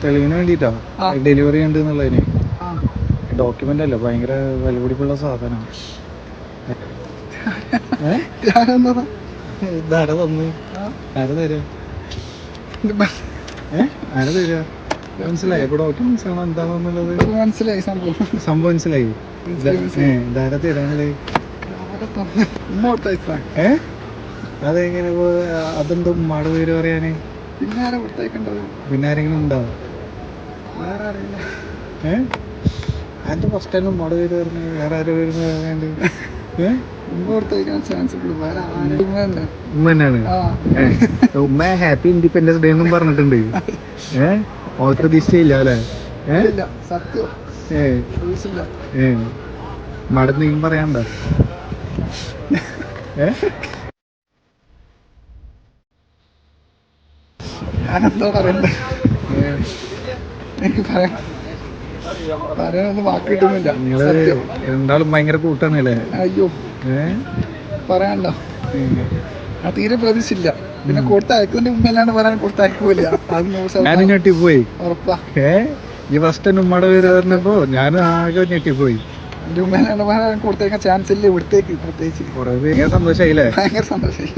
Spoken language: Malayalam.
തെളിവിന് വേണ്ടിട്ടാ ഡെലിവറി ഉണ്ട് എന്നുള്ളതിന്. ഡോക്യുമെന്റ് അല്ല, ഭയങ്കര വിലപിടിപ്പുള്ള സാധനമാണ്. ഇതാര തന്നു? ആര തരാ? ആര തരാ? മനസ്സിലായി? ഇപ്പൊ ഡോക്യുമെന്റ്സ് ആണോ എന്താണെന്നുള്ളത് മനസ്സിലായി. സംഭവം മനസ്സിലായി. ഇതാര തരാങ്ങള്? അതെങ്ങനെ? അതെന്തോ ഉമ്മാടെ പേര് പറയാന്? പിന്നെ ആരെങ്കിലും ഉണ്ടാവും? അതിന്റെ ഫസ്റ്റ് ടൈം ഉമ്മാടെ പേര് പറഞ്ഞു, വേറെ ആരോ പേര് പറയാണ്ട്. ഉമ്മ തന്നെയാണ്. ഉമ്മ ഹാപ്പി ഇൻഡിപെൻഡൻസ് ഡേ എന്നും പറഞ്ഞിട്ടുണ്ട്. ഓൾ പ്രതീക്ഷയില്ല അല്ലേ? ഉമ്മാടെ നീ പറയാണ്ട. ഞാനെന്താ പറയണ്ടേ? എനിക്ക് പറയാനൊന്നും വാക്ക് കിട്ടുന്നില്ല. നിങ്ങള് എന്താളും ഭയങ്കര കൂട്ടാണല്ലേ? അയ്യോ പറയാനല്ലോ, ആ തീരെ പ്രതീക്ഷിച്ചില്ല. പിന്നെ കൊടുത്തയക്കുന്നതിന്റെ മുമ്പല്ലാണ്ട് പറയാൻ കൊടുത്തയക്കൂല. അത് ഞെട്ടിപ്പോയി. ഉറപ്പാ. ഈ ഫസ്റ്റ് ഉമ്മയുടെ പേര് പറഞ്ഞപ്പോ ഞാൻ ആകെ ഞെട്ടിപ്പോയി. എന്റെ ഉമ്മല്ലാണ്ട് പറയാൻ കൊടുത്തയക്കാൻ ചാൻസ് ഇല്ല ഇവിടത്തേക്ക്. പ്രത്യേകിച്ച് കുറെ പേര് സന്തോഷായില്ലേ? ഭയങ്കര സന്തോഷമായി.